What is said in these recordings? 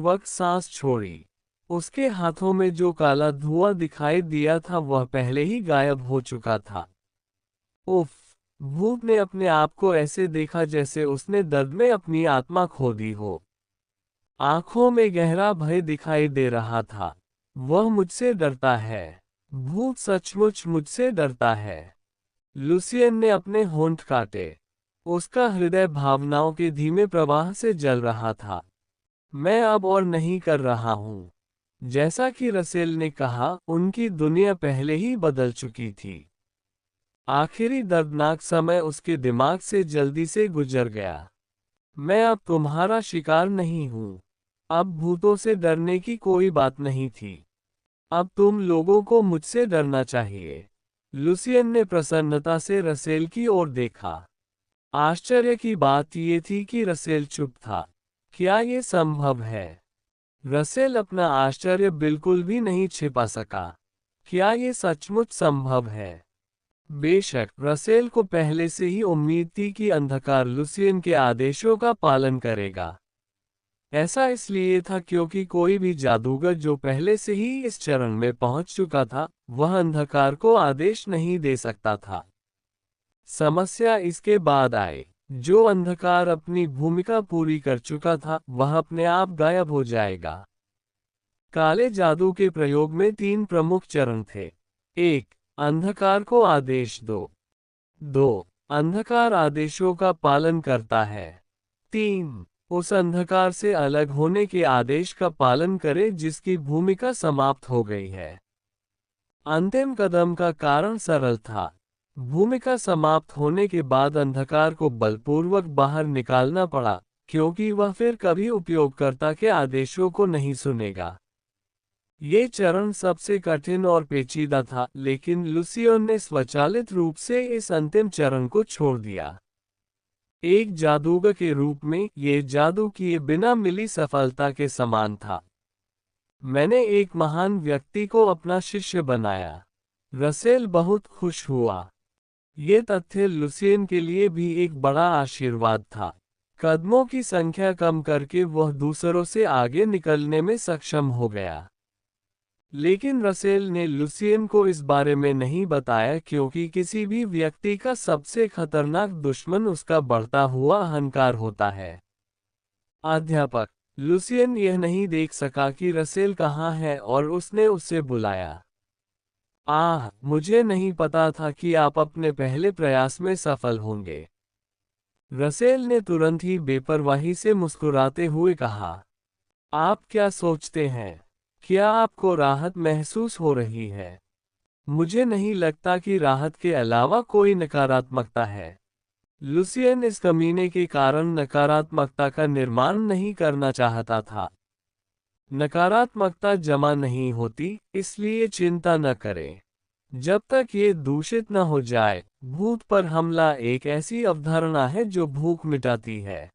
वक्त सांस छोड़ी। उसके हाथों में जो काला धुआं दिखाई दिया था वह पहले ही गायब हो चुका था। उफ! भूत ने अपने आप को ऐसे देखा जैसे उसने दर्द में अपनी आत्मा खो दी हो। आंखों में गहरा भय दिखाई दे रहा था। वह मुझसे डरता है। भूत सचमुच मुझसे डरता है। लुसियन ने अपने होंठ काटे। उसका हृदय भावनाओं के धीमे प्रवाह से जल रहा था। मैं अब और नहीं कर रहा हूँ। जैसा कि रसेल ने कहा, उनकी दुनिया पहले ही बदल चुकी थी। आखिरी दर्दनाक समय उसके दिमाग से जल्दी से गुजर गया। मैं अब तुम्हारा शिकार नहीं हूँ। अब भूतों से डरने की कोई बात नहीं थी। अब तुम लोगों को मुझसे डरना चाहिए। लुसियन ने प्रसन्नता से रसेल की ओर देखा। आश्चर्य की बात ये थी कि रसेल चुप था। क्या ये संभव है? रसेल अपना आश्चर्य बिल्कुल भी नहीं छिपा सका। क्या ये सचमुच संभव है? बेशक, रसेल को पहले से ही उम्मीद थी कि अंधकार लुसियन के आदेशों का पालन करेगा। ऐसा इसलिए था क्योंकि कोई भी जादूगर जो पहले से ही इस चरण में पहुंच चुका था, वह अंधकार को आदेश नहीं दे सकता था। समस्या इसके बाद आई। जो अंधकार अपनी भूमिका पूरी कर चुका था, वह अपने आप गायब हो जाएगा। काले जादू के प्रयोग में 3 प्रमुख चरण थे। 1. अंधकार को आदेश दो। 2. अंधकार आदेशों का पालन करता है। 3. उस अंधकार से अलग होने के आदेश का पालन करे जिसकी भूमिका समाप्त हो गई है। अंतिम कदम का कारण सरल था। भूमिका समाप्त होने के बाद अंधकार को बलपूर्वक बाहर निकालना पड़ा, क्योंकि वह फिर कभी उपयोगकर्ता के आदेशों को नहीं सुनेगा। ये चरण सबसे कठिन और पेचीदा था, लेकिन लुसियन ने स्वचालित रूप से इस अंतिम चरण को छोड़ दिया। एक जादूगर के रूप में ये जादू किए बिना मिली सफलता के समान था। मैंने एक महान व्यक्ति को अपना शिष्य बनाया। रसेल बहुत खुश हुआ। ये तथ्य लुसियन के लिए भी एक बड़ा आशीर्वाद था। कदमों की संख्या कम करके वह दूसरों से आगे निकलने में सक्षम हो गया। लेकिन रसेल ने लुसियन को इस बारे में नहीं बताया क्योंकि किसी भी व्यक्ति का सबसे खतरनाक दुश्मन उसका बढ़ता हुआ अहंकार होता है। अध्यापक लुसियन यह नहीं देख सका कि रसेल कहाँ है और उसने उसे बुलाया। मुझे नहीं पता था कि आप अपने पहले प्रयास में सफल होंगे। रसेल ने तुरंत ही बेपरवाही से मुस्कुराते हुए कहा। आप क्या सोचते हैं? क्या आपको राहत महसूस हो रही है? मुझे नहीं लगता कि राहत के अलावा कोई नकारात्मकता है। लुसियन इस कमीने के कारण नकारात्मकता का निर्माण नहीं करना चाहता था। नकारात्मकता जमा नहीं होती, इसलिए चिंता न करें। जब तक ये दूषित न हो जाए, भूत पर हमला एक ऐसी अवधारणा है जो भूख मिटाती है।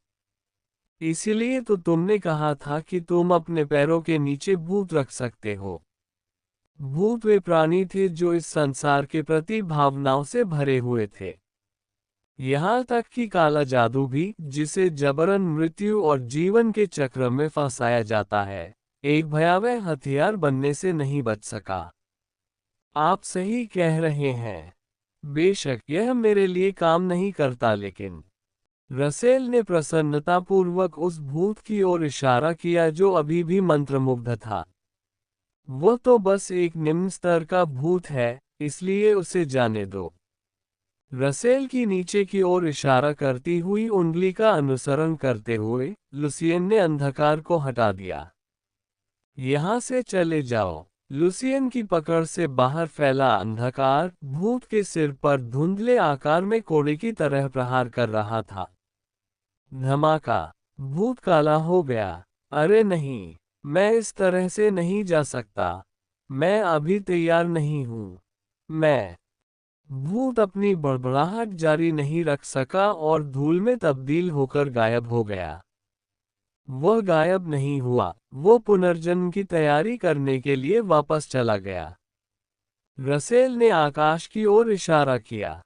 इसीलिए तो तुमने कहा था कि तुम अपने पैरों के नीचे भूत रख सकते हो। भूत वे प्राणी थे जो इस संसार के प्रति भावनाओं से भरे हुए थे। यहाँ तक कि काला जादू भी, जिसे जबरन मृत्यु और जीवन के चक्र में फंसाया जाता है, एक भयावह हथियार बनने से नहीं बच सका। आप सही कह रहे हैं। बेशक यह मेरे लिए काम नहीं करता, लेकिन रसेल ने प्रसन्नतापूर्वक उस भूत की ओर इशारा किया जो अभी भी मंत्रमुग्ध था। वो तो बस एक निम्न स्तर का भूत है, इसलिए उसे जाने दो। रसेल की नीचे की ओर इशारा करती हुई उंगली का अनुसरण करते हुए लुसियन ने अंधकार को हटा दिया। यहाँ से चले जाओ। लुसियन की पकड़ से बाहर फैला अंधकार भूत के सिर पर धुंधले आकार में कोड़े की तरह प्रहार कर रहा था। धमाका! भूत काला हो गया। अरे नहीं, मैं इस तरह से नहीं जा सकता। मैं अभी तैयार नहीं हूँ। भूत अपनी बड़बड़ाहट जारी नहीं रख सका और धूल में तब्दील होकर गायब हो गया। वह गायब नहीं हुआ, वो पुनर्जन्म की तैयारी करने के लिए वापस चला गया। रसेल ने आकाश की ओर इशारा किया।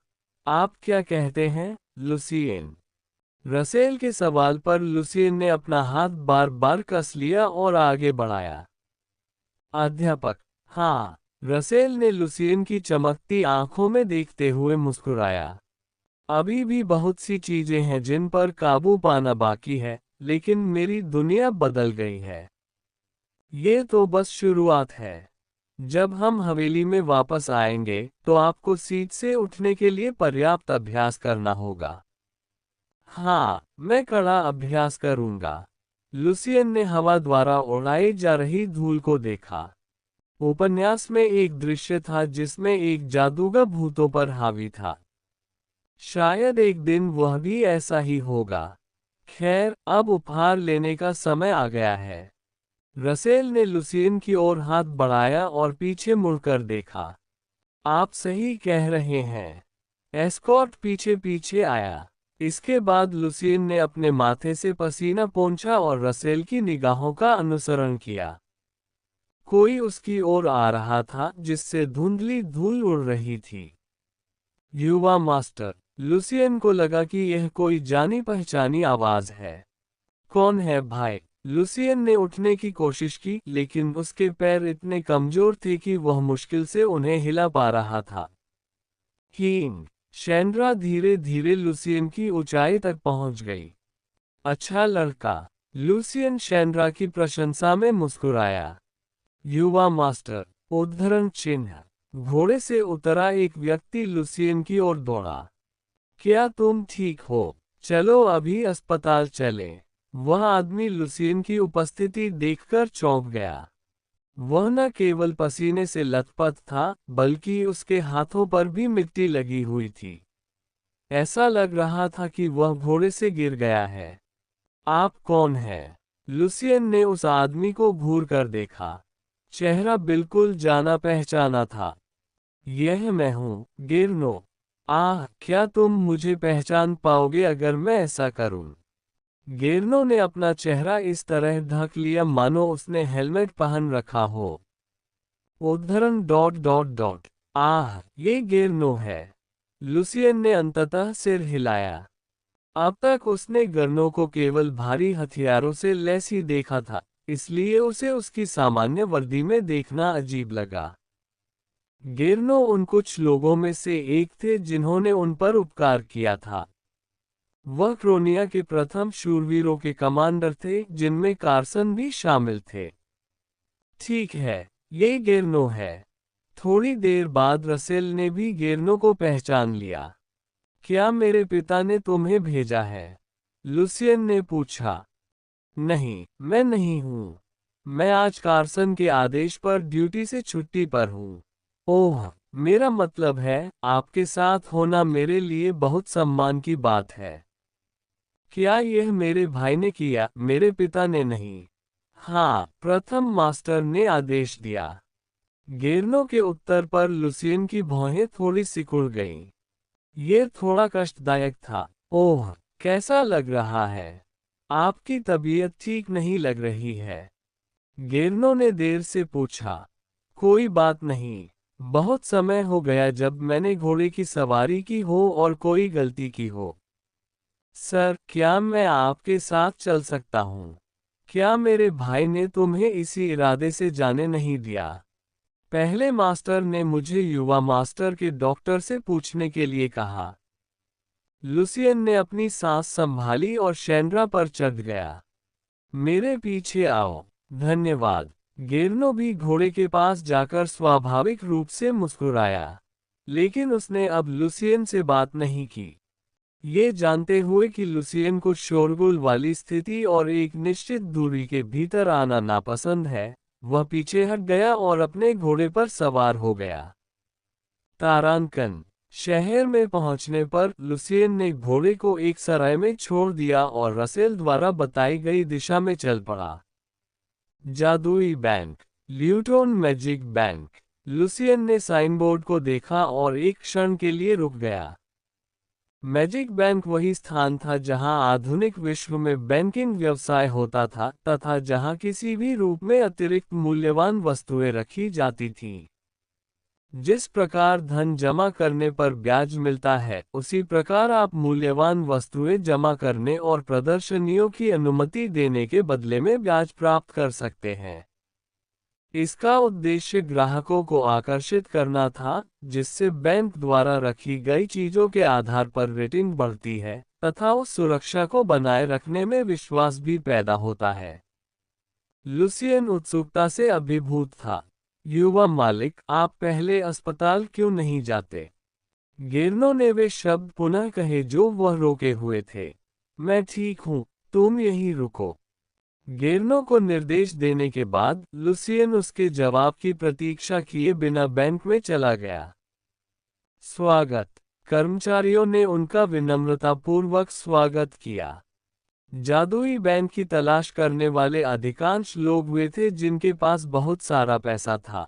आप क्या कहते हैं, लुसियन? रसेल के सवाल पर लुसियन ने अपना हाथ बार बार कस लिया और आगे बढ़ाया। अध्यापक, हाँ। रसेल ने लुसियन की चमकती आंखों में देखते हुए मुस्कुराया। अभी भी बहुत सी चीजें हैं जिन पर काबू पाना बाकी है, लेकिन मेरी दुनिया बदल गई है। ये तो बस शुरुआत है। जब हम हवेली में वापस आएंगे तो आपको सीट से उठने के लिए पर्याप्त अभ्यास करना होगा। हाँ, मैं कड़ा अभ्यास करूंगा। लुसियन ने हवा द्वारा उड़ाई जा रही धूल को देखा। उपन्यास में एक दृश्य था जिसमें एक जादूगर भूतों पर हावी था। शायद एक दिन वह भी ऐसा ही होगा। खैर, अब उपहार लेने का समय आ गया है। रसेल ने लुसियन की ओर हाथ बढ़ाया और पीछे मुड़कर देखा। आप सही कह रहे हैं। एस्कॉर्ट पीछे पीछे आया। इसके बाद लुसियन ने अपने माथे से पसीना पोंछा और रसेल की निगाहों का अनुसरण किया। कोई उसकी ओर आ रहा था जिससे धुंधली धूल उड़ रही थी। युवा मास्टर। लुसियन को लगा कि यह कोई जानी पहचानी आवाज है। कौन है भाई? लुसियन ने उठने की कोशिश की, लेकिन उसके पैर इतने कमजोर थे कि वह मुश्किल से उन्हें हिला पा रहा था। हींग। शैंड्रा धीरे धीरे लुसियन की ऊंचाई तक पहुंच गई। अच्छा लड़का। लुसियन शैंड्रा की प्रशंसा में मुस्कुराया। युवा मास्टर। उद्धरण चिन्ह। घोड़े से उतरा एक व्यक्ति लुसियन की ओर दौड़ा। क्या तुम ठीक हो? चलो अभी अस्पताल चलें। वह आदमी लुसियन की उपस्थिति देखकर चौंक गया। वह न केवल पसीने से लथपथ था, बल्कि उसके हाथों पर भी मिट्टी लगी हुई थी। ऐसा लग रहा था कि वह घोड़े से गिर गया है। आप कौन हैं? लुसियन ने उस आदमी को घूर कर देखा। चेहरा बिल्कुल जाना पहचाना था। यह मैं हूँ, गिरनो। आह, क्या तुम मुझे पहचान पाओगे अगर मैं ऐसा करूं? गिरनो ने अपना चेहरा इस तरह ढक लिया मानो उसने हेलमेट पहन रखा हो। उद्धरण डॉट डॉट डॉट। आह, ये गिरनो है। लुसियन ने अंततः सिर हिलाया। अब तक उसने गिरनो को केवल भारी हथियारों से लैस ही देखा था, इसलिए उसे उसकी सामान्य वर्दी में देखना अजीब लगा। गिरनो उन कुछ लोगों में से एक थे जिन्होंने उन पर उपकार किया था। वह क्रोनिया के प्रथम शूरवीरों के कमांडर थे, जिनमें कार्सन भी शामिल थे। ठीक है, ये गिरनो है। थोड़ी देर बाद रसेल ने भी गिरनो को पहचान लिया। क्या मेरे पिता ने तुम्हें भेजा है? लुसियन ने पूछा। नहीं, मैं नहीं हूँ। मैं आज कार्सन के आदेश पर ड्यूटी से छुट्टी पर हूँ। ओह, मेरा मतलब है, आपके साथ होना मेरे लिए बहुत सम्मान की बात है। क्या यह मेरे भाई ने किया, मेरे पिता ने नहीं? हाँ, प्रथम मास्टर ने आदेश दिया। गिरनो के उत्तर पर लुसियन की भौहें थोड़ी सिकुड़ गईं। ये थोड़ा कष्टदायक था। ओह, कैसा लग रहा है? आपकी तबीयत ठीक नहीं लग रही है। गिरनो ने देर से पूछा। कोई बात नहीं। बहुत समय हो गया जब मैंने घोड़े की सवारी की हो और कोई गलती की हो। सर, क्या मैं आपके साथ चल सकता हूँ? क्या मेरे भाई ने तुम्हें इसी इरादे से जाने नहीं दिया? पहले मास्टर ने मुझे युवा मास्टर के डॉक्टर से पूछने के लिए कहा। लुसियन ने अपनी सांस संभाली और शैंड्रा पर चढ़ गया। मेरे पीछे आओ। धन्यवाद। गिरनो भी घोड़े के पास जाकर स्वाभाविक रूप से मुस्कुराया। लेकिन उसने अब लुसियन से बात नहीं की। ये जानते हुए कि लुसियन को शोरगुल वाली स्थिति और एक निश्चित दूरी के भीतर आना नापसंद है, वह पीछे हट गया और अपने घोड़े पर सवार हो गया। तारांकन। शहर में पहुंचने पर लुसियन ने घोड़े को एक सराय में छोड़ दिया और रसेल द्वारा बताई गई दिशा में चल पड़ा। जादुई bank. Luton magic bank. Lucian ने साइनबोर्ड को देखा और एक क्षण के लिए रुक गया। मैजिक बैंक वही स्थान था जहां आधुनिक विश्व में बैंकिंग व्यवसाय होता था तथा जहां किसी भी रूप में अतिरिक्त मूल्यवान वस्तुएं रखी जाती थीं। जिस प्रकार धन जमा करने पर ब्याज मिलता है, उसी प्रकार आप मूल्यवान वस्तुएं जमा करने और प्रदर्शनियों की अनुमति देने के बदले में ब्याज प्राप्त कर सकते हैं। इसका उद्देश्य ग्राहकों को आकर्षित करना था, जिससे बैंक द्वारा रखी गई चीजों के आधार पर रेटिंग बढ़ती है तथा उस सुरक्षा को बनाए रखने में विश्वास भी पैदा होता है। लुसियन उत्सुकता से अभिभूत था। युवा मालिक, आप पहले अस्पताल क्यों नहीं जाते? गेर्नो ने वे शब्द पुनः कहे जो वह रोके हुए थे। मैं ठीक हूँ, तुम यहीं रुको। गेर्नो को निर्देश देने के बाद लुसियन उसके जवाब की प्रतीक्षा किए बिना बैंक में चला गया। स्वागत। कर्मचारियों ने उनका विनम्रतापूर्वक स्वागत किया। जादुई बैंक की तलाश करने वाले अधिकांश लोग वे थे जिनके पास बहुत सारा पैसा था।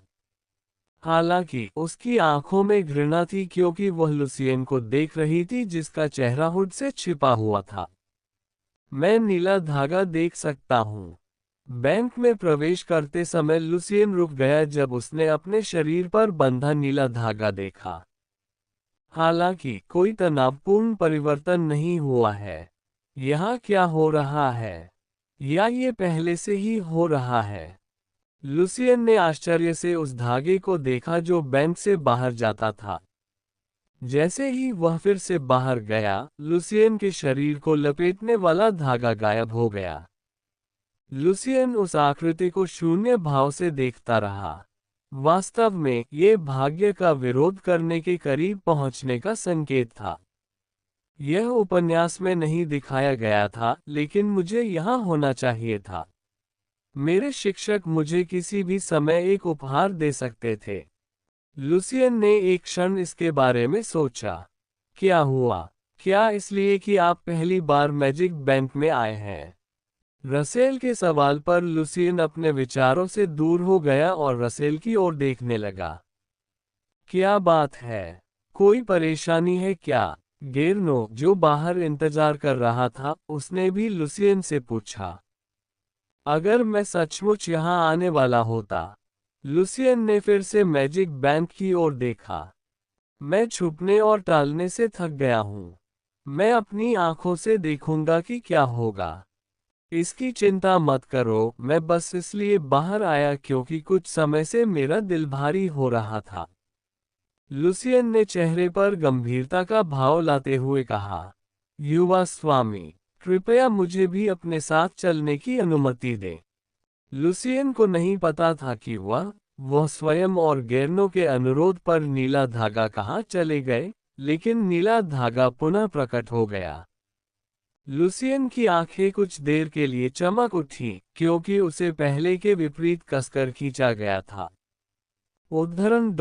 हालांकि उसकी आंखों में घृणा थी क्योंकि वह लुसियन को देख रही थी जिसका चेहरा हुड से छिपा हुआ था। मैं नीला धागा देख सकता हूँ। बैंक में प्रवेश करते समय लुसियन रुक गया जब उसने अपने शरीर पर बंधा नीला धागा देखा। हालांकि कोई तनावपूर्ण परिवर्तन नहीं हुआ है। यहाँ क्या हो रहा है? या ये पहले से ही हो रहा है? लुसियन ने आश्चर्य से उस धागे को देखा जो बैंक से बाहर जाता था। जैसे ही वह फिर से बाहर गया, लुसियन के शरीर को लपेटने वाला धागा गायब हो गया। लुसियन उस आकृति को शून्य भाव से देखता रहा। वास्तव में ये भाग्य का विरोध करने के करीब पहुंचने का संकेत था। यह उपन्यास में नहीं दिखाया गया था, लेकिन मुझे यहाँ होना चाहिए था। मेरे शिक्षक मुझे किसी भी समय एक उपहार दे सकते थे। लुसियन ने एक क्षण इसके बारे में सोचा। क्या हुआ? क्या इसलिए कि आप पहली बार मैजिक बैंक में आए हैं? रसेल के सवाल पर लुसियन अपने विचारों से दूर हो गया और रसेल की ओर देखने लगा। क्या बात है? कोई परेशानी है क्या? गेर्नो, जो बाहर इंतजार कर रहा था, उसने भी लुसियन से पूछा। अगर मैं सचमुच यहाँ आने वाला होता। लुसियन ने फिर से मैजिक बैंक की ओर देखा। मैं छुपने और टालने से थक गया हूँ। मैं अपनी आंखों से देखूंगा कि क्या होगा। इसकी चिंता मत करो, मैं बस इसलिए बाहर आया क्योंकि कुछ समय से मेरा दिल भारी हो रहा था। लुसियन ने चेहरे पर गंभीरता का भाव लाते हुए कहा। युवा स्वामी, कृपया मुझे भी अपने साथ चलने की अनुमति दें। लुसियन को नहीं पता था कि वह स्वयं और गेर्नो के अनुरोध पर नीला धागा कहाँ चले गए, लेकिन नीला धागा पुनः प्रकट हो गया। लुसियन की आंखें कुछ देर के लिए चमक उठी, क्योंकि उसे पहले के विपरीत कसकर खींचा गया था। उद्धरण ...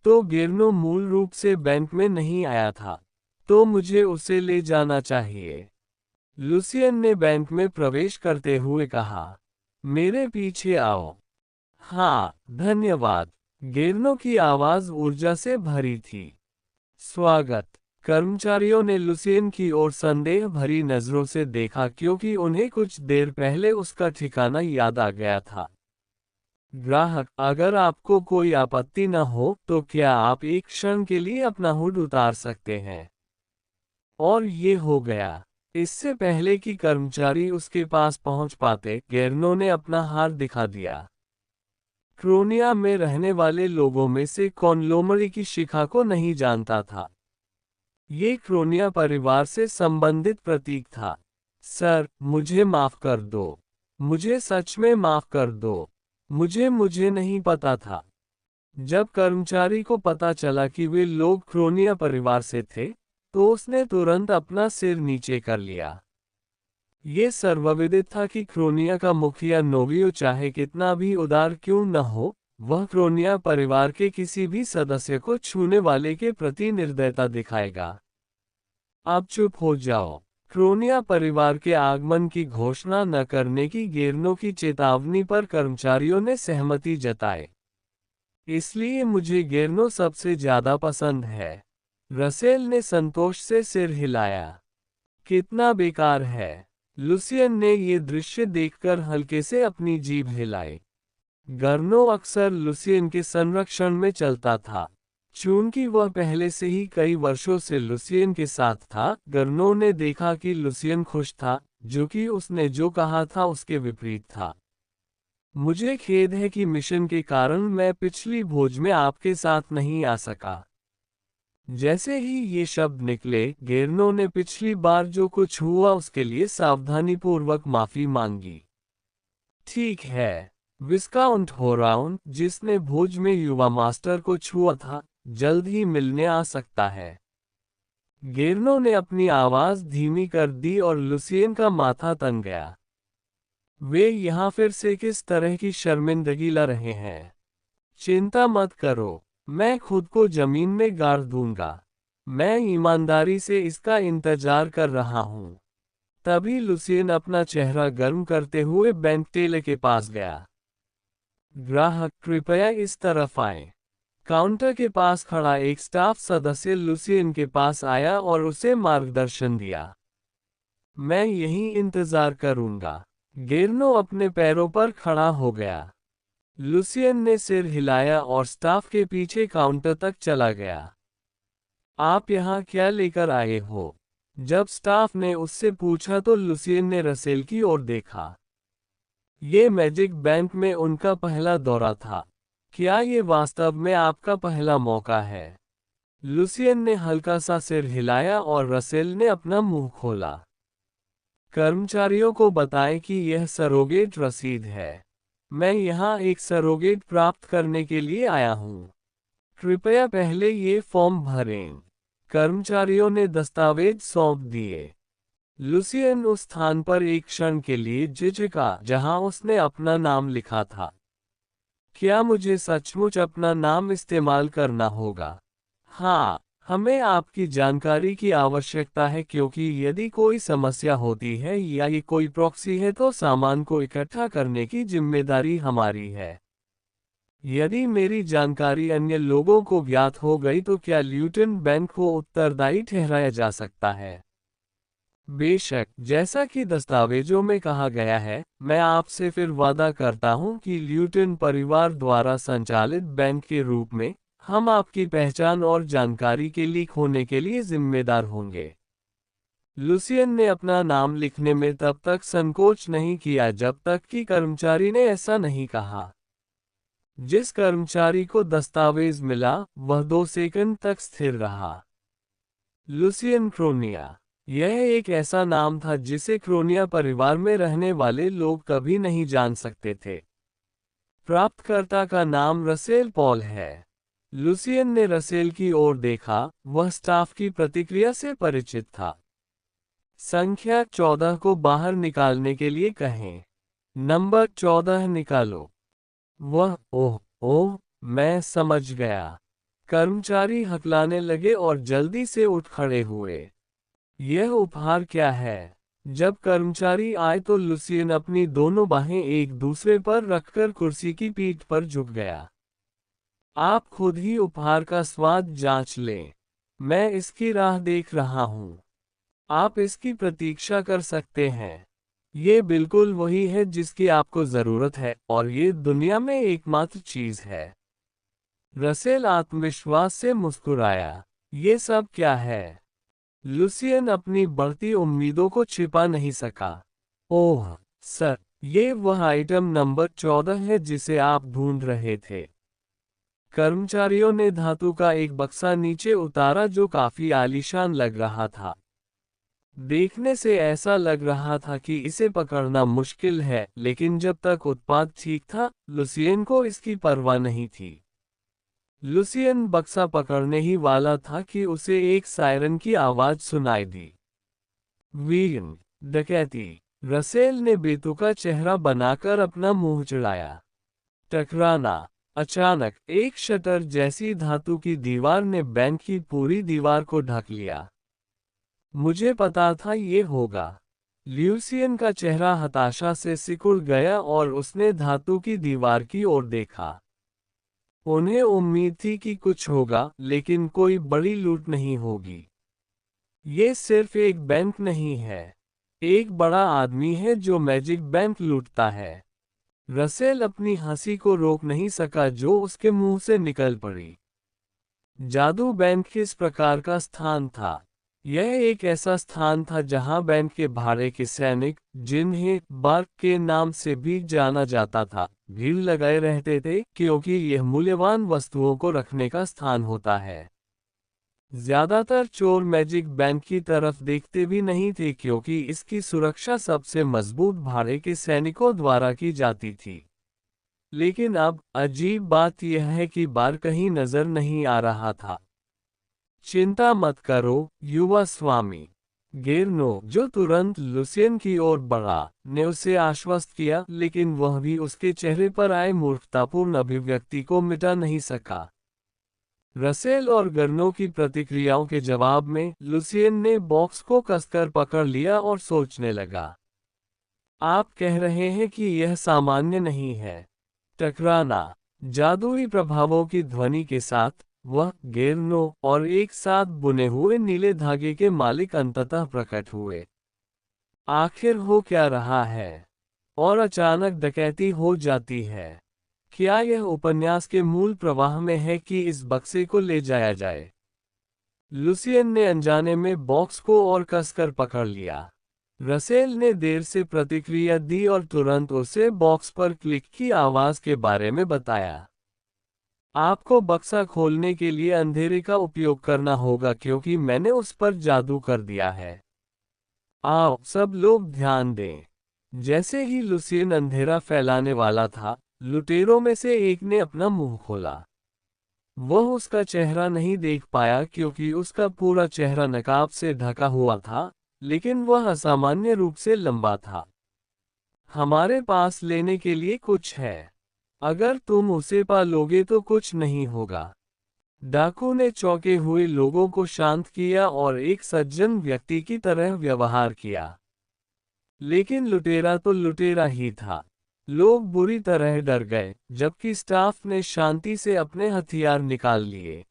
तो गेर्नो मूल रूप से बैंक में नहीं आया था, तो मुझे उसे ले जाना चाहिए। लुसियन ने बैंक में प्रवेश करते हुए कहा। मेरे पीछे आओ। हाँ, धन्यवाद। गेर्नो की आवाज ऊर्जा से भरी थी। स्वागत। कर्मचारियों ने लुसियन की ओर संदेह भरी नजरों से देखा क्योंकि उन्हें कुछ देर पहले उसका ठिकाना याद आ गया था। ग्राहक, अगर आपको कोई आपत्ति न हो तो क्या आप एक क्षण के लिए अपना हुड उतार सकते हैं? और ये हो गया। इससे पहले कि कर्मचारी उसके पास पहुंच पाते, गेर्नो ने अपना हार दिखा दिया। क्रोनिया में रहने वाले लोगों में से कौन लोमड़ी की शिखा को नहीं जानता था? ये क्रोनिया परिवार से संबंधित प्रतीक था। सर, मुझे माफ कर दो। मुझे सच में माफ कर दो। मुझे नहीं पता था। जब कर्मचारी को पता चला कि वे लोग क्रोनिया परिवार से थे, तो उसने तुरंत अपना सिर नीचे कर लिया। ये सर्वविदित था कि क्रोनिया का मुखिया नोवियो चाहे कितना भी उदार क्यों न हो, वह क्रोनिया परिवार के किसी भी सदस्य को छूने वाले के प्रति निर्दयता दिखाएगा। अब चुप हो जाओ। क्रोनिया परिवार के आगमन की घोषणा न करने की गेर्नो की चेतावनी पर कर्मचारियों ने सहमति जताई। इसलिए मुझे गेर्नो सबसे ज्यादा पसंद है। रसेल ने संतोष से सिर हिलाया। कितना बेकार है। लुसियन ने ये दृश्य देखकर हल्के से अपनी जीभ हिलाई। गर्नो अक्सर लुसियन के संरक्षण में चलता था। चूंकि वह पहले से ही कई वर्षों से लुसियन के साथ था, गर्नो ने देखा कि लुसियन खुश था, जो कि उसने जो कहा था उसके विपरीत था। मुझे खेद है कि मिशन के कारण मैं पिछली भोज में आपके साथ नहीं आ सका। जैसे ही ये शब्द निकले, गेर्नो ने पिछली बार जो कुछ हुआ उसके लिए सावधानीपूर्वक माफी मांगी। ठीक है, विस्काउंट होराउन, जिसने भोज में युवा मास्टर को छुआ था, जल्द ही मिलने आ सकता है। गेर्नो ने अपनी आवाज धीमी कर दी और लुसियन का माथा तन गया। वे यहाँ फिर से किस तरह की शर्मिंदगी ला रहे हैं? चिंता मत करो, मैं खुद को जमीन में गाड़ दूंगा। मैं ईमानदारी से इसका इंतजार कर रहा हूँ। तभी लुसियन अपना चेहरा गर्म करते हुए बैंक टेलर के पास गया। ग्राहक, कृपया इस तरफ आए। काउंटर के पास खड़ा एक स्टाफ सदस्य लुसियन के पास आया और उसे मार्गदर्शन दिया। मैं यहीं इंतजार करूंगा। गेर्नो अपने पैरों पर खड़ा हो गया। लुसियन ने सिर हिलाया और स्टाफ के पीछे काउंटर तक चला गया। आप यहाँ क्या लेकर आए हो? जब स्टाफ ने उससे पूछा तो लुसियन ने रसेल की ओर देखा। ये मैजिक बैंक में उनका पहला दौरा था। क्या ये वास्तव में आपका पहला मौका है? लुसियन ने हल्का सा सिर हिलाया और रसेल ने अपना मुंह खोला। कर्मचारियों को बताएं कि यह सरोगेट रसीद है। मैं यहाँ एक सरोगेट प्राप्त करने के लिए आया हूँ। कृपया पहले ये फॉर्म भरें। कर्मचारियों ने दस्तावेज सौंप दिए। लुसियन उस स्थान पर एक क्षण के लिए झिझका जहां उसने अपना नाम लिखा था। क्या मुझे सचमुच अपना नाम इस्तेमाल करना होगा? हाँ, हमें आपकी जानकारी की आवश्यकता है क्योंकि यदि कोई समस्या होती है या ये कोई प्रॉक्सी है तो सामान को इकट्ठा करने की जिम्मेदारी हमारी है। यदि मेरी जानकारी अन्य लोगों को ज्ञात हो गई तो क्या ल्यूटन बैंक को उत्तरदायी ठहराया जा सकता है? बेशक, जैसा कि दस्तावेजों में कहा गया है, मैं आपसे फिर वादा करता हूं कि ल्यूटन परिवार द्वारा संचालित बैंक के रूप में हम आपकी पहचान और जानकारी के लीक होने के लिए जिम्मेदार होंगे। लुसियन ने अपना नाम लिखने में तब तक संकोच नहीं किया जब तक कि कर्मचारी ने ऐसा नहीं कहा। जिस कर्मचारी को दस्तावेज मिला, वह 2 सेकंड तक स्थिर रहा। लुसियन क्रोनिया। यह एक ऐसा नाम था जिसे क्रोनिया परिवार में रहने वाले लोग कभी नहीं जान सकते थे। प्राप्तकर्ता का नाम रसेल पॉल है। लुसियन ने रसेल की ओर देखा, वह स्टाफ की प्रतिक्रिया से परिचित था। संख्या 14 को बाहर निकालने के लिए कहें। नंबर 14 निकालो। वह, ओह ओह, मैं समझ गया। कर्मचारी हकलाने लगे और जल्दी से उठ खड़े हुए। यह उपहार क्या है? जब कर्मचारी आए तो लुसियन अपनी दोनों बाहें एक दूसरे पर रखकर कुर्सी की पीठ पर झुक गया। आप खुद ही उपहार का स्वाद जांच लें। मैं इसकी राह देख रहा हूँ। आप इसकी प्रतीक्षा कर सकते हैं। ये बिल्कुल वही है जिसकी आपको जरूरत है और ये दुनिया में एकमात्र चीज है। रसेल आत्मविश्वास से मुस्कुराया। ये सब क्या है? लुसियन अपनी बढ़ती उम्मीदों को छिपा नहीं सका। ओह सर, ये वह आइटम नंबर 14 है जिसे आप ढूंढ रहे थे। कर्मचारियों ने धातु का एक बक्सा नीचे उतारा जो काफी आलीशान लग रहा था। देखने से ऐसा लग रहा था कि इसे पकड़ना मुश्किल है, लेकिन जब तक उत्पाद ठीक था, लुसियन को इसकी परवाह नहीं थी। लुसियन बक्सा पकड़ने ही वाला था कि उसे एक सायरन की आवाज सुनाई दी। वीन, डकैती। रसेल ने बेतुका चेहरा बनाकर अपना मुंह चढ़ाया। टकराना। अचानक एक शटर जैसी धातु की दीवार ने बैंक की पूरी दीवार को ढक लिया। मुझे पता था ये होगा। ल्यूसियन का चेहरा हताशा से सिकुड़ गया और उसने धातु की दीवार की ओर देखा। उन्हें उम्मीद थी कि कुछ होगा, लेकिन कोई बड़ी लूट नहीं होगी। ये सिर्फ एक बैंक नहीं है। एक बड़ा आदमी है जो मैजिक बैंक लूटता है। रसेल अपनी हंसी को रोक नहीं सका जो उसके मुंह से निकल पड़ी। जादू बैंक किस प्रकार का स्थान था? यह एक ऐसा स्थान था जहां बैंक के भाड़े के सैनिक, जिन्हें बार्क के नाम से भी जाना जाता था, भीड़ लगाए रहते थे क्योंकि यह मूल्यवान वस्तुओं को रखने का स्थान होता है। ज्यादातर चोर मैजिक बैंक की तरफ देखते भी नहीं थे क्योंकि इसकी सुरक्षा सबसे मजबूत भाड़े के सैनिकों द्वारा की जाती थी। लेकिन अब अजीब बात यह है कि बार कहीं नजर नहीं आ रहा था। चिंता मत करो, युवा स्वामी। गेरनो, जो तुरंत लुसियन की ओर बढ़ा, ने उसे आश्वस्त किया, लेकिन वह भी उसके चेहरे पर आए मूर्खतापूर्ण अभिव्यक्ति को मिटा नहीं सका। रसेल और गर्नो की प्रतिक्रियाओं के जवाब में लुसियन ने बॉक्स को कसकर पकड़ लिया और सोचने लगा। आप कह रहे हैं कि यह सामान्य नहीं है? टकराना। जादुई प्रभावों की ध्वनि के साथ, वह, गेरनो और एक साथ बुने हुए नीले धागे के मालिक अंततः प्रकट हुए। आखिर हो क्या रहा है? और अचानक डकैती हो जाती है। क्या यह उपन्यास के मूल प्रवाह में है कि इस बक्से को ले जाया जाए? लुसियन ने अनजाने में बॉक्स को और कसकर पकड़ लिया। रसेल ने देर से प्रतिक्रिया दी और तुरंत उसे बॉक्स पर क्लिक की आवाज के बारे में बताया। आपको बक्सा खोलने के लिए अंधेरे का उपयोग करना होगा क्योंकि मैंने उस पर जादू कर दिया है। आओ सब लोग ध्यान दें। जैसे ही लुसियन अंधेरा फैलाने वाला था, लुटेरों में से एक ने अपना मुंह खोला। वह उसका चेहरा नहीं देख पाया क्योंकि उसका पूरा चेहरा नकाब से ढका हुआ था, लेकिन वह असामान्य रूप से लंबा था। हमारे पास लेने के लिए कुछ है। अगर तुम उसे पा लोगे तो कुछ नहीं होगा। डाकू ने चौंके हुए लोगों को शांत किया और एक सज्जन व्यक्ति की तरह व्यवहार किया। लेकिन लुटेरा तो लुटेरा ही था। लोग बुरी तरह डर गए, जबकि स्टाफ ने शांति से अपने हथियार निकाल लिए।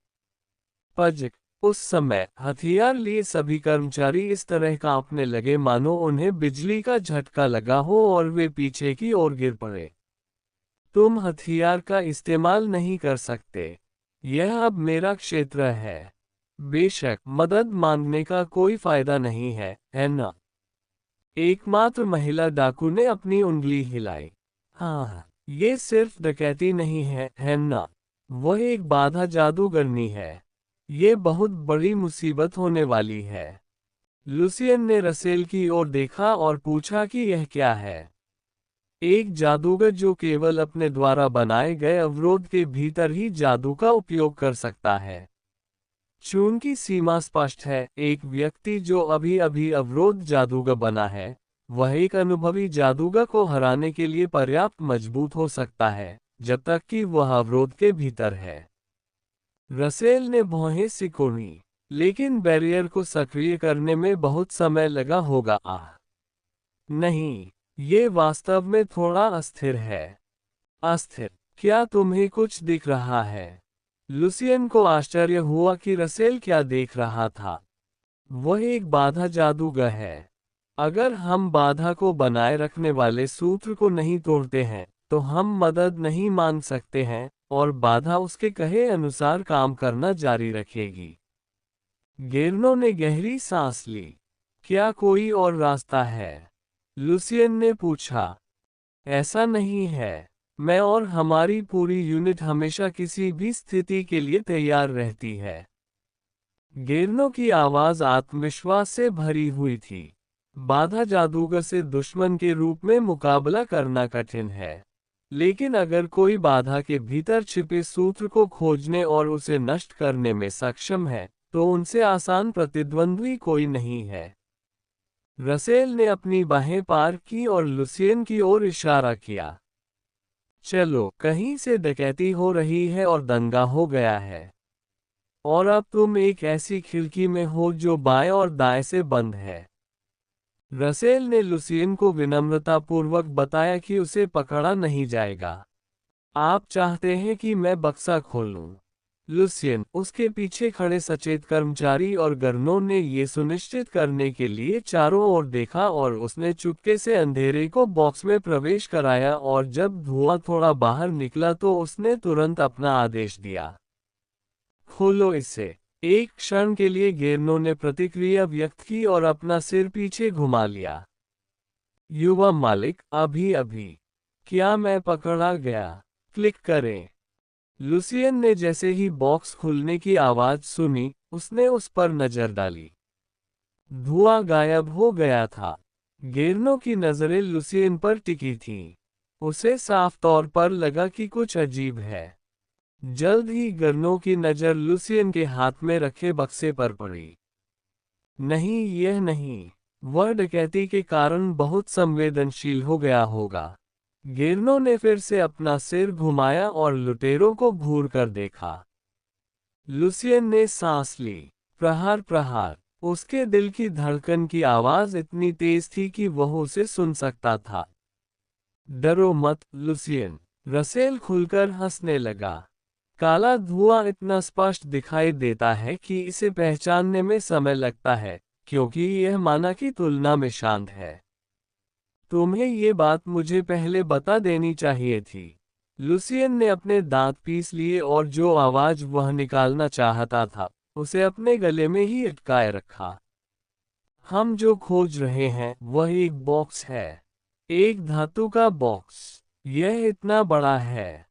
पजक। उस समय हथियार लिए सभी कर्मचारी इस तरह कांपने लगे मानो उन्हें बिजली का झटका लगा हो और वे पीछे की ओर गिर पड़े। तुम हथियार का इस्तेमाल नहीं कर सकते। यह अब मेरा क्षेत्र है। बेशक मदद मांगने का कोई फायदा नहीं है ना? एकमात्र महिला डाकू ने अपनी उंगली हिलाई। हाँ, ये सिर्फ डकैती नहीं है ना? वह एक बाधा जादूगरनी है। ये बहुत बड़ी मुसीबत होने वाली है। लुसियन ने रसेल की ओर देखा और पूछा कि यह क्या है। एक जादूगर जो केवल अपने द्वारा बनाए गए अवरोध के भीतर ही जादू का उपयोग कर सकता है। चून की सीमा स्पष्ट है, एक व्यक्ति जो अभी अभी अवरोध जादूगर बना है, वह एक अनुभवी जादूगर को हराने के लिए पर्याप्त मजबूत हो सकता है, जब तक कि वह अवरोध के भीतर है। रसेल ने भौहें सिकोड़ी, लेकिन बैरियर को सक्रिय करने में बहुत समय लगा होगा। नहीं, ये वास्तव में थोड़ा अस्थिर है। अस्थिर? क्या तुम्हें कुछ दिख रहा है? लुसियन को आश्चर्य हुआ कि रसेल क्या देख रहा था। वह एक बाधा जादूगर है। अगर हम बाधा को बनाए रखने वाले सूत्र को नहीं तोड़ते हैं, तो हम मदद नहीं मांग सकते हैं, और बाधा उसके कहे अनुसार काम करना जारी रखेगी। गेरनो ने गहरी सांस ली। क्या कोई और रास्ता है? लुसियन ने पूछा। ऐसा नहीं है। मैं और हमारी पूरी यूनिट हमेशा किसी भी स्थिति के लिए तैयार रहती है। गेरनो की आवाज आत्मविश्वास से भरी हुई थी। बाधा जादूगर से दुश्मन के रूप में मुकाबला करना कठिन है, लेकिन अगर कोई बाधा के भीतर छिपे सूत्र को खोजने और उसे नष्ट करने में सक्षम है, तो उनसे आसान प्रतिद्वंद्वी कोई नहीं है। रसेल ने अपनी बाहें पार की और लुसियन की ओर इशारा किया। चलो, कहीं से डकैती हो रही है और दंगा हो गया है। और अब तुम एक ऐसी खिड़की में हो जो बाएं और दाएं से बंद है। रसेल ने लुसियन को विनम्रतापूर्वक बताया कि उसे पकड़ा नहीं जाएगा। आप चाहते हैं कि मैं बक्सा खोलूं? लुसियन, उसके पीछे खड़े सचेत कर्मचारी और गर्नों ने ये सुनिश्चित करने के लिए चारों ओर देखा और उसने चुपके से अंधेरे को बॉक्स में प्रवेश कराया और जब धुआं थोड़ा बाहर निकला तो उसने तुरंत अपना आदेश दिया, खोलो इसे। एक क्षण के लिए गेर्नो ने प्रतिक्रिया व्यक्त की और अपना सिर पीछे घुमा लिया। युवा मालिक, अभी अभी। क्या मैं पकड़ा गया? क्लिक करें। लुसियन ने जैसे ही बॉक्स खुलने की आवाज सुनी, उसने उस पर नजर डाली। धुआं गायब हो गया था। गेर्नो की नजरें लुसियन पर टिकी थीं। उसे साफ तौर पर लगा कि कुछ अजीब है। जल्द ही गर्नो की नजर लुसियन के हाथ में रखे बक्से पर पड़ी। नहीं, यह नहीं। वह डकैती के कारण बहुत संवेदनशील हो गया होगा। गेर्नो ने फिर से अपना सिर घुमाया और लुटेरों को घूर कर देखा। लुसियन ने सांस ली। प्रहार प्रहार। उसके दिल की धड़कन की आवाज इतनी तेज थी कि वह उसे सुन सकता था। डरो मत, लुसियन। रसेल खुलकर हंसने लगा। काला धुआं इतना स्पष्ट दिखाई देता है कि इसे पहचानने में समय लगता है, क्योंकि यह माना की तुलना में शांत है। तुम्हें ये बात मुझे पहले बता देनी चाहिए थी। लुसियन ने अपने दांत पीस लिए और जो आवाज वह निकालना चाहता था, उसे अपने गले में ही अटकाए रखा। हम जो खोज रहे हैं वह एक बॉक्स है। एक धातु का बॉक्स। यह इतना बड़ा है।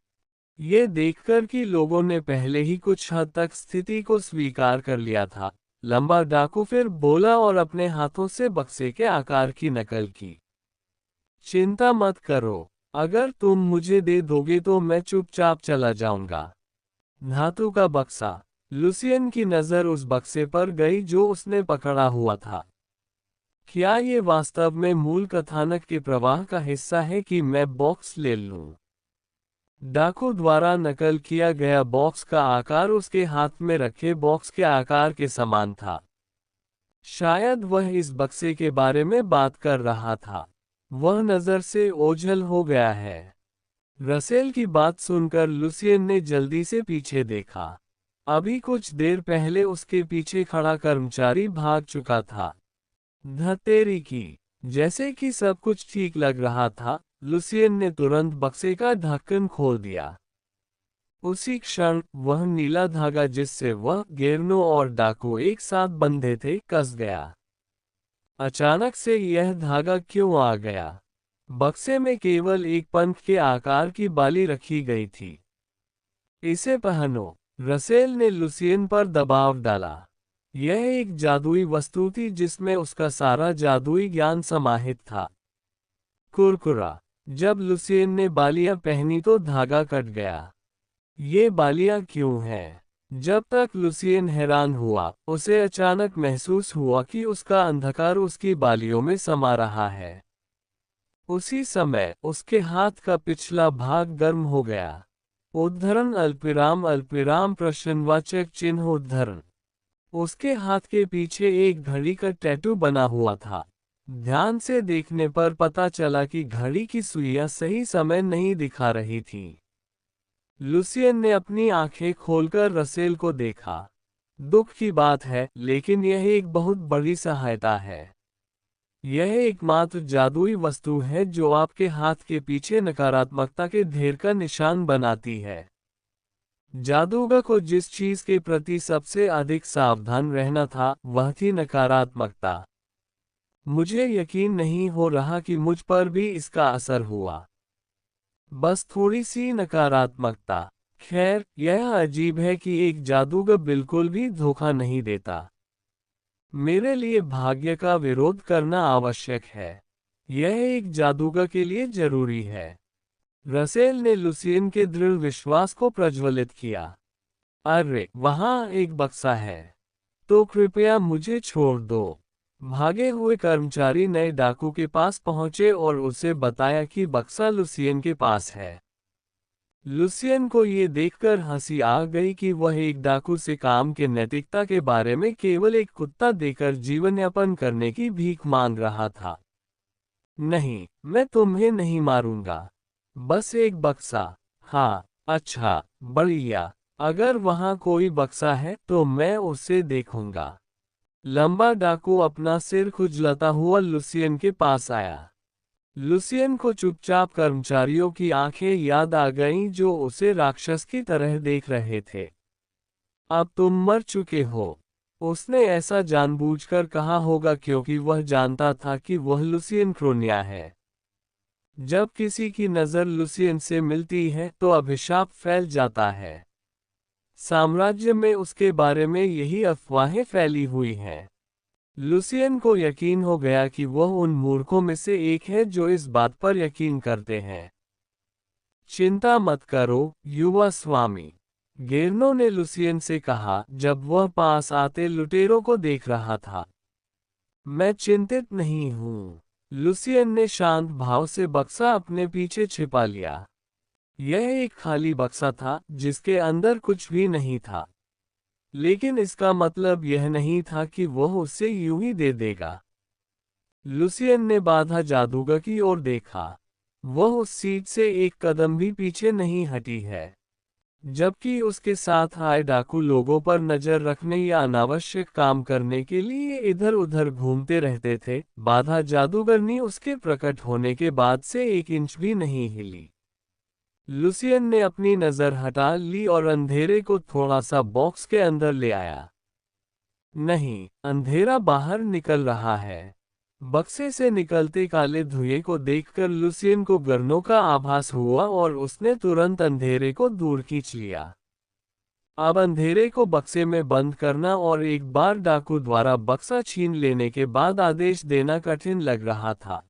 ये देखकर कि लोगों ने पहले ही कुछ हद तक स्थिति को स्वीकार कर लिया था, लंबा डाकू फिर बोला और अपने हाथों से बक्से के आकार की नकल की। चिंता मत करो, अगर तुम मुझे दे दोगे तो मैं चुपचाप चला जाऊंगा। धातु का बक्सा। लुसियन की नजर उस बक्से पर गई जो उसने पकड़ा हुआ था। क्या ये वास्तव में मूल कथानक के प्रवाह का हिस्सा है कि मैं बॉक्स ले लूं? डाकू द्वारा नकल किया गया बॉक्स का आकार उसके हाथ में रखे बॉक्स के आकार के समान था। शायद वह इस बक्से के बारे में बात कर रहा था। वह नजर से ओझल हो गया है। रसेल की बात सुनकर लुसियन ने जल्दी से पीछे देखा। अभी कुछ देर पहले उसके पीछे खड़ा कर्मचारी भाग चुका था। धतेरी की। जैसे कि सब कुछ ठीक लग रहा था, लुसियन ने तुरंत बक्से का ढक्कन खोल दिया। उसी क्षण वह नीला धागा जिससे वह गेर्नो और डाकू एक साथ बंधे थे कस गया। अचानक से यह धागा क्यों आ गया? बक्से में केवल एक पंख के आकार की बाली रखी गई थी। इसे पहनो। रसेल ने लुसियन पर दबाव डाला। यह एक जादुई वस्तु थी जिसमें उसका सारा जादुई ज्ञान समाहित था। कुरकुरा। जब लुसियन ने बालियां पहनी तो धागा कट गया। ये बालियां क्यों हैं? जब तक लुसियन हैरान हुआ, उसे अचानक महसूस हुआ कि उसका अंधकार उसकी बालियों में समा रहा है। उसी समय उसके हाथ का पिछला भाग गर्म हो गया। उद्धरण अल्पविराम अल्पविराम प्रश्नवाचक चिन्ह उद्धरण। उसके हाथ के पीछे एक घड़ी का टैटू बना हुआ था। ध्यान से देखने पर पता चला कि घड़ी की सुइयां सही समय नहीं दिखा रही थीं। लुसियन ने अपनी आंखें खोलकर रसेल को देखा। दुख की बात है, लेकिन यह एक बहुत बड़ी सहायता है। यह एकमात्र जादुई वस्तु है जो आपके हाथ के पीछे नकारात्मकता के ढेर का निशान बनाती है। जादूगर को जिस चीज के प्रति सबसे अधिक सावधान रहना था, वह थी नकारात्मकता। मुझे यकीन नहीं हो रहा कि मुझ पर भी इसका असर हुआ। बस थोड़ी सी नकारात्मकता। खैर, यह अजीब है कि एक जादूगर बिल्कुल भी धोखा नहीं देता। मेरे लिए भाग्य का विरोध करना आवश्यक है। यह एक जादूगर के लिए जरूरी है। रसेल ने लुसियन के दृढ़ विश्वास को प्रज्वलित किया। अरे, वहां एक बक्सा है। तो कृपया मुझे छोड़ दो। भागे हुए कर्मचारी नए डाकू के पास पहुंचे और उसे बताया कि बक्सा लुसियन के पास है। लुसियन को ये देखकर हंसी आ गई कि वह एक डाकू से काम के नैतिकता के बारे में केवल एक कुत्ता देकर जीवन यापन करने की भीख मांग रहा था। नहीं, मैं तुम्हें नहीं मारूंगा। बस एक बक्सा। हाँ, अच्छा, बढ़िया। अगर वहां कोई बक्सा है तो मैं उसे देखूंगा। लंबा डाकू अपना सिर खुजलाता हुआ लुसियन के पास आया। लुसियन को चुपचाप कर्मचारियों की आंखें याद आ गईं जो उसे राक्षस की तरह देख रहे थे। अब तुम मर चुके हो। उसने ऐसा जानबूझकर कहा होगा क्योंकि वह जानता था कि वह लुसियन क्रोनिया है। जब किसी की नज़र लुसियन से मिलती है तो अभिशाप फैल जाता है। साम्राज्य में उसके बारे में यही अफवाहें फैली हुई हैं। लुसियन को यकीन हो गया कि वह उन मूर्खों में से एक है जो इस बात पर यकीन करते हैं। चिंता मत करो, युवा स्वामी, गेरनो ने लुसियन से कहा जब वह पास आते लुटेरों को देख रहा था। मैं चिंतित नहीं हूँ। लुसियन ने शांत भाव से बक्सा अपने पीछे छिपा लिया। यह एक खाली बक्सा था जिसके अंदर कुछ भी नहीं था। लेकिन इसका मतलब यह नहीं था कि वह उसे यूं ही दे देगा। लुसियन ने बाधा जादूगर की ओर देखा। वह उस सीट से एक कदम भी पीछे नहीं हटी है। जबकि उसके साथ आए डाकू लोगों पर नजर रखने या अनावश्यक काम करने के लिए इधर उधर घूमते रहते थे, बाधा जादूगरनी उसके प्रकट होने के बाद से 1 इंच भी नहीं हिली। लुसियन ने अपनी नजर हटा ली और अंधेरे को थोड़ा सा बॉक्स के अंदर ले आया। नहीं, अंधेरा बाहर निकल रहा है। बक्से से निकलते काले धुएं को देखकर लुसियन को गर्नों का आभास हुआ और उसने तुरंत अंधेरे को दूर खींच लिया। अब अंधेरे को बक्से में बंद करना और एक बार डाकू द्वारा बक्सा छीन लेने के बाद आदेश देना कठिन लग रहा था।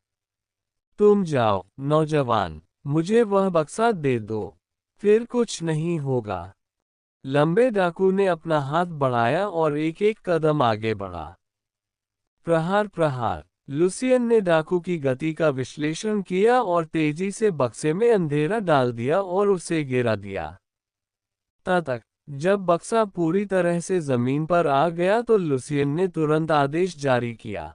तुम जाओ, नौजवान, मुझे वह बक्सा दे दो। फिर कुछ नहीं होगा। लंबे डाकू ने अपना हाथ बढ़ाया और एक एक कदम आगे बढ़ा। प्रहार प्रहार। लुसियन ने डाकू की गति का विश्लेषण किया और तेजी से बक्से में अंधेरा डाल दिया और उसे गिरा दिया। तब जब बक्सा पूरी तरह से जमीन पर आ गया तो लुसियन ने तुरंत आदेश जारी किया।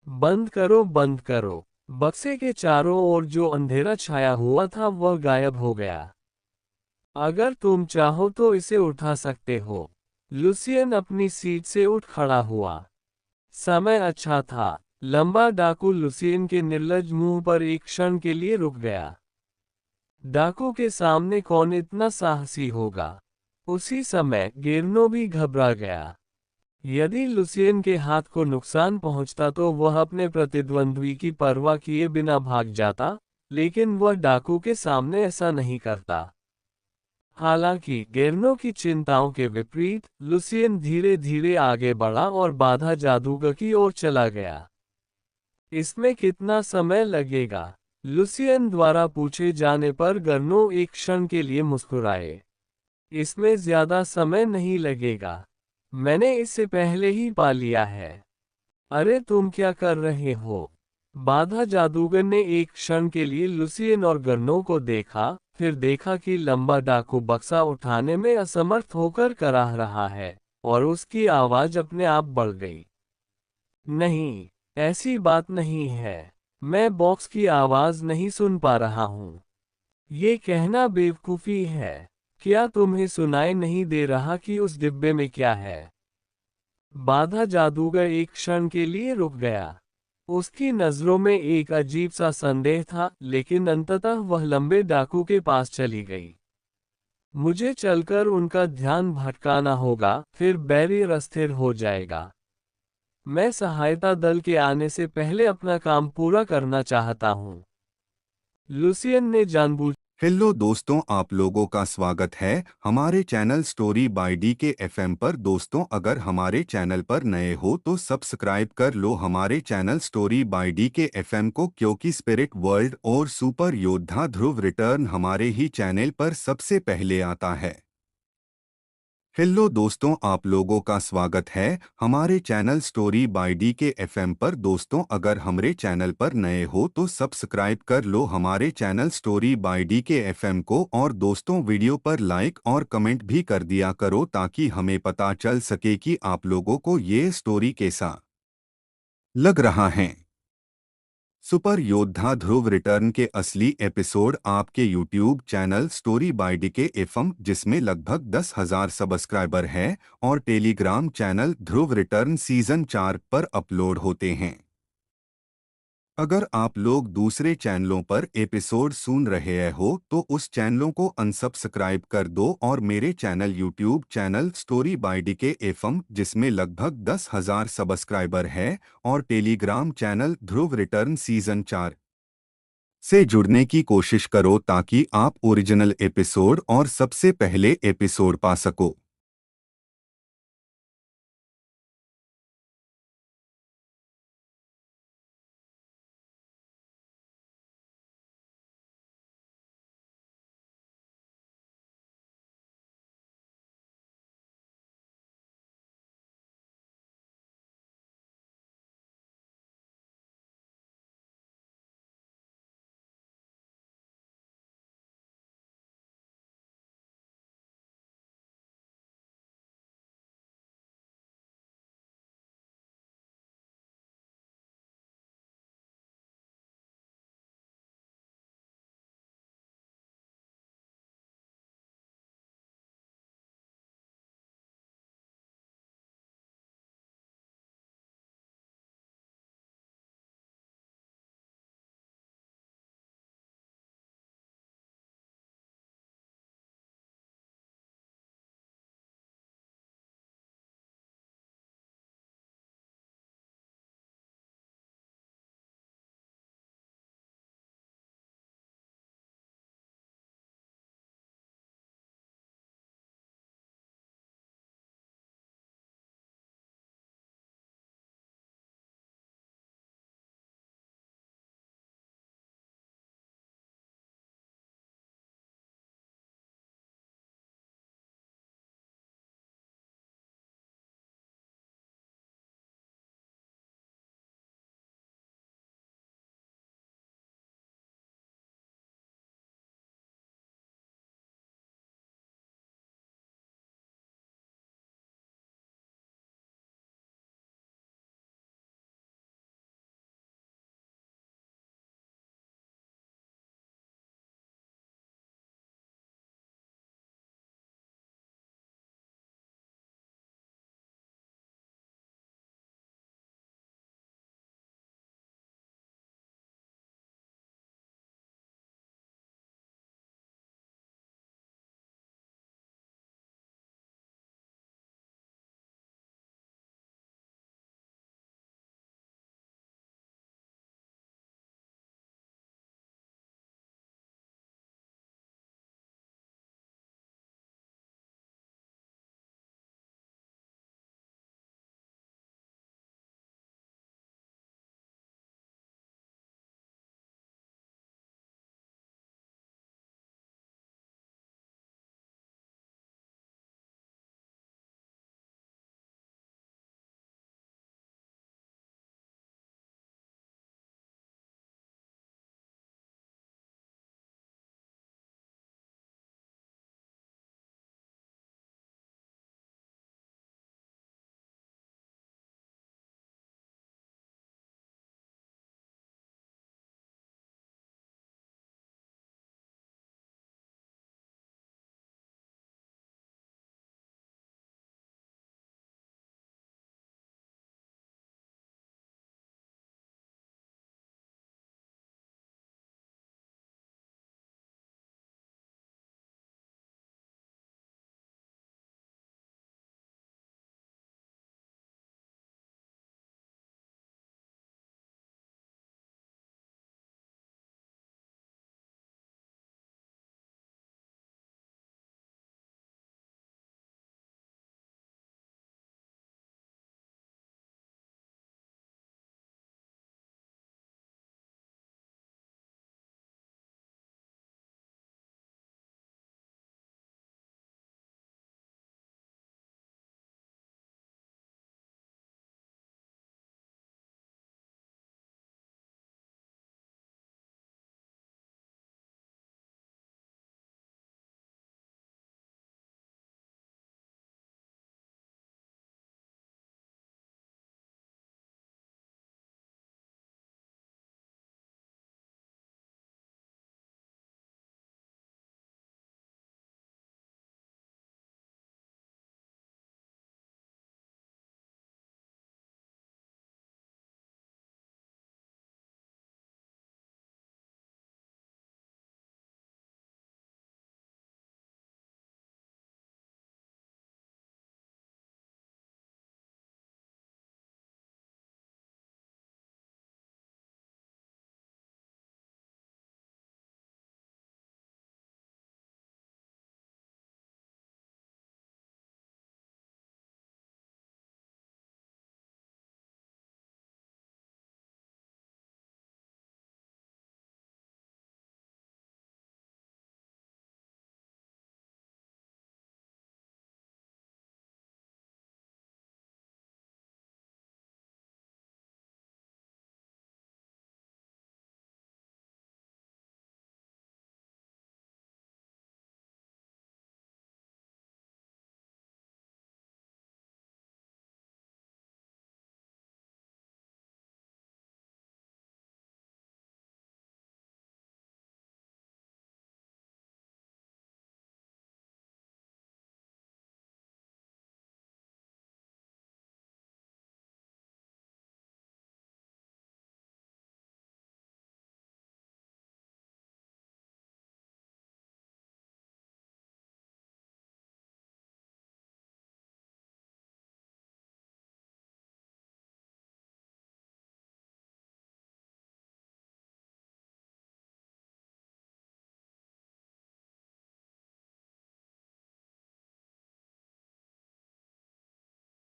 बंद करो, बंद करो। बक्से के चारों ओर जो अंधेरा छाया हुआ था वह गायब हो गया। अगर तुम चाहो तो इसे उठा सकते हो। लुसियन अपनी सीट से उठ खड़ा हुआ। समय अच्छा था। लंबा डाकू लुसियन के निर्लज मुंह पर एक क्षण के लिए रुक गया। डाकू के सामने कौन इतना साहसी होगा? उसी समय गेरनो भी घबरा गया। यदि लुसियन के हाथ को नुकसान पहुंचता तो वह अपने प्रतिद्वंद्वी की परवाह किए बिना भाग जाता, लेकिन वह डाकू के सामने ऐसा नहीं करता। हालांकि गेरनो की चिंताओं के विपरीत लुसियन धीरे धीरे आगे बढ़ा और बाधा जादूगर की ओर चला गया। इसमें कितना समय लगेगा? लुसियन द्वारा पूछे जाने पर गर्नो एक क्षण के लिए मुस्कुराए। इसमें ज्यादा समय नहीं लगेगा। मैंने इसे पहले ही पा लिया है। अरे तुम क्या कर रहे हो? बाधा जादूगर ने एक क्षण के लिए लुसियन और गर्नो को देखा, फिर देखा कि लंबा डाकू बक्सा उठाने में असमर्थ होकर कराह रहा है, और उसकी आवाज अपने आप बढ़ गई। नहीं, ऐसी बात नहीं है। मैं बॉक्स की आवाज नहीं सुन पा रहा हूँ। ये कहना बेवकूफी है। क्या तुम्हें सुनाई नहीं दे रहा कि उस डिब्बे में क्या है? बाधा जादूगर एक क्षण के लिए रुक गया। उसकी नजरों में एक अजीब सा संदेह था, लेकिन अंततः वह लंबे डाकू के पास चली गई। मुझे चलकर उनका ध्यान भटकाना होगा, फिर बैरियर अस्थिर हो जाएगा। मैं सहायता दल के आने से पहले अपना काम पूरा करना चाहता हूँ। लुसियन ने जानबूझ हेलो दोस्तों, आप लोगों का स्वागत है हमारे चैनल स्टोरी बाय डी के एफएम पर। दोस्तों, अगर हमारे चैनल पर नए हो तो सब्सक्राइब कर लो हमारे चैनल स्टोरी बाय डी के एफएम को, क्योंकि स्पिरिट वर्ल्ड और सुपर योद्धा ध्रुव रिटर्न हमारे ही चैनल पर सबसे पहले आता है। हेलो दोस्तों, आप लोगों का स्वागत है हमारे चैनल स्टोरी बाय डी के एफएम पर। दोस्तों, अगर हमारे चैनल पर नए हो तो सब्सक्राइब कर लो हमारे चैनल स्टोरी बाय डी के एफएम को, और दोस्तों वीडियो पर लाइक और कमेंट भी कर दिया करो ताकि हमें पता चल सके कि आप लोगों को ये स्टोरी कैसा लग रहा है। सुपर योद्धा ध्रुव रिटर्न के असली एपिसोड आपके YouTube channel story by DK FM, जिसमें लगभग 10,000 सब्सक्राइबर हैं, और Telegram channel Dhruv return season 4 पर अपलोड होते हैं। अगर आप लोग दूसरे चैनलों पर एपिसोड सुन रहे हो तो उस चैनलों को अनसब्सक्राइब कर दो और मेरे channel YouTube channel story by DK FM, जिसमें लगभग 10,000 सब्सक्राइबर है, और Telegram channel Dhruv return season 4 से जुड़ने की कोशिश करो ताकि आप ओरिजिनल एपिसोड और सबसे पहले एपिसोड पा सको।